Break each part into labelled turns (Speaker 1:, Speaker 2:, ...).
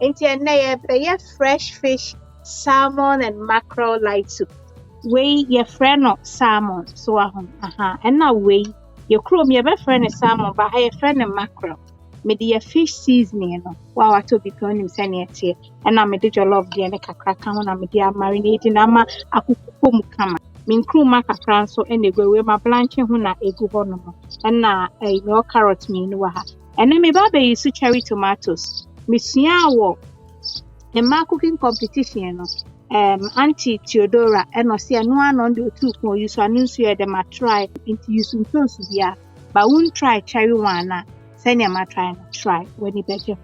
Speaker 1: Enti ene fresh fish, salmon and mackerel light soup. We your friend no salmon so and now we your chrome your friend is salmon but your friend mackerel. Me the fish seasoning no wow I to be going him send it and I me the jollof the ne kakra kan na me the marinating ama akukuko mu kama me crew makakra so and go we ma blanche ho na egu ho no and na no carrot me no ha and then me ba be use cherry tomatoes me sua wo my cooking competition no Auntie Theodora and Osia no one on the two for you so announce you them a try into using toast yeah but won't try cherry one send them a try when you better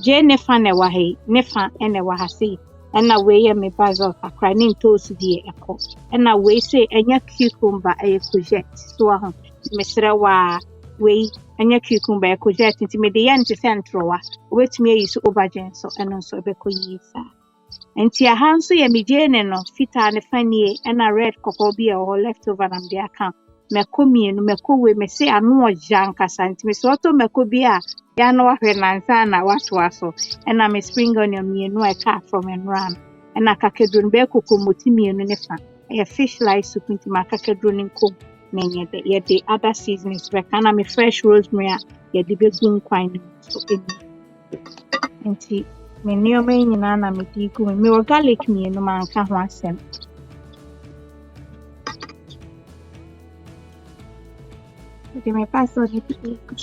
Speaker 1: Jane nefa ne wa he nefa ene wa ha say and na we me basil Accra nin toast die eko and na we say enya cucumber e courgette so ho mesra wa we enya cucumber e courgette nti me de ya nti centro wa wetumi ayi so aubergine so eno so be ko yi sa enti aha nso ye mejene no fita ne fanie na red kokko bi e ho leftover na de aka meko mienu meko we me se anu oja nkasa enti me so to meko bi a ya no ahwe nansa na wato aso na me spring onion mienu e ka from enran na kakedun be kokomoti mienu ne fa e fish lice soup nti makakedun nko na ye de other seasonings be kana me fresh rosemary ye de be gun kwan so enti me nioma nyina na me di gu me wo garlic mienu man ka ho asem de me paso de pico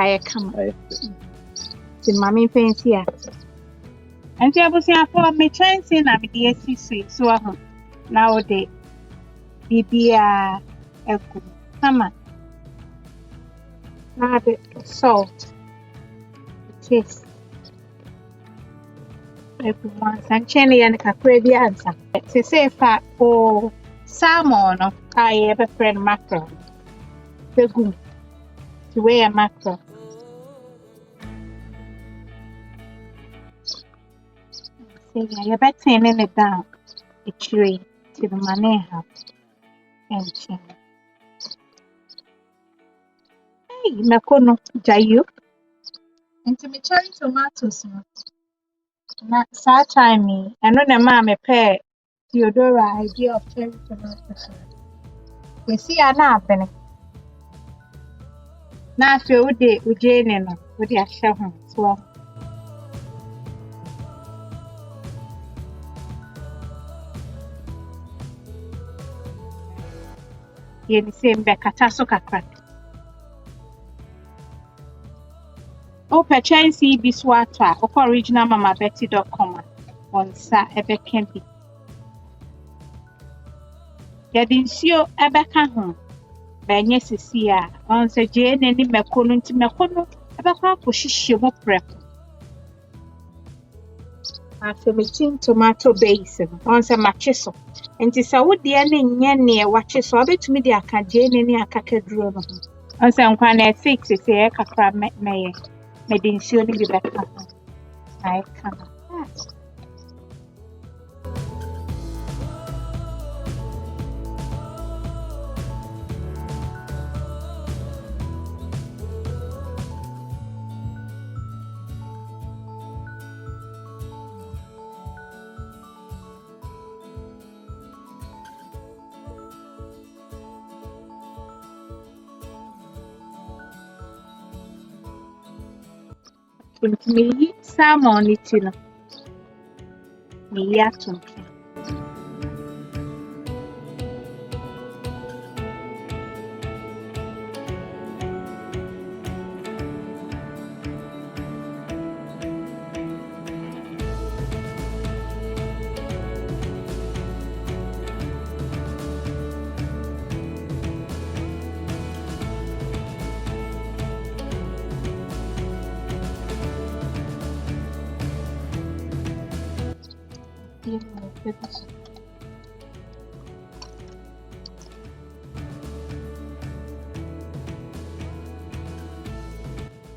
Speaker 1: I come to mommy fancy ya. And I was here for me chance in a BSC so now de Bibia Elku. Come on. Now the salt. Taste. Everyone, and Chenny and Capri answer. To say fat or salmon of I ever friend mackerel. The good to wear a mackerel. You're better turning it down a tree to the maneha and chin. Hey, Makono, Jayu. And to me, cherry tomatoes. Not such I mean, and when a mamma pair Theodora idea of cherry tomatoes. We see an happening. Now, if you would with Jane and with your shovel, so. You're the same Becatasso crack. Oh, perchance be swata, or original Mama Betty.com on Sa Ebekempi. Yadinsio Ebeka home. By Nessia, on Sir Jane and Makono to Makono, Ebeka Poshisho prep. After making tomato basin, on some machiso. And tis a wood the ending near watches so bit to me the Acadian and the Acacadron. On some kind fix is a Accra may in surely be better. I come. Me salmon it you know. Me yatum.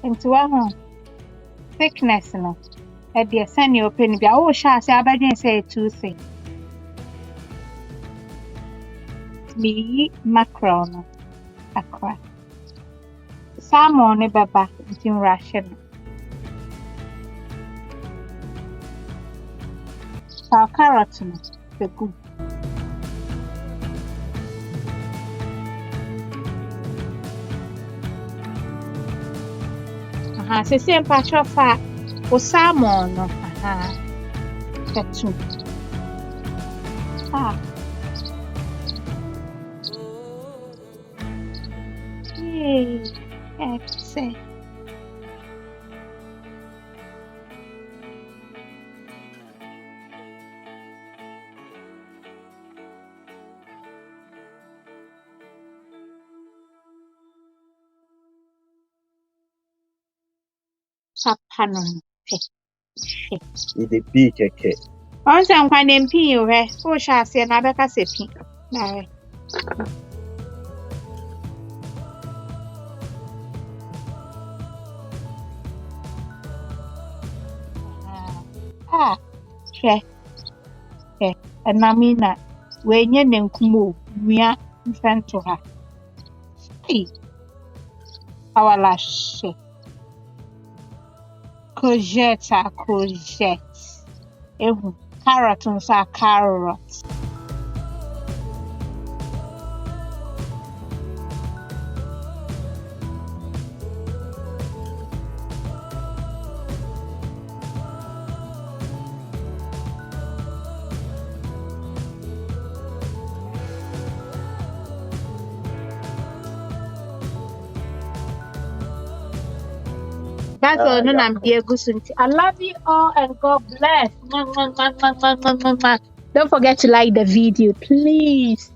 Speaker 1: Into one thickness no. At the send your penny be all shall say I say 2 things. Me mackerel no Accra. Salmon ne baba in ration. Our carrot no the good. Se same patch of fat for salmon no. The 2. It's Sapanon.
Speaker 2: The big cake.
Speaker 1: Once I'm quite MP, you have 4 shots and I better say pink. And Namina, when you name Kumu, we are in front to her. Hey, our last courgette are courgettes. Carrots are carrots. That's all. No, I'm dear Gusunti. I love you all and God bless. Don't forget to like the video, please.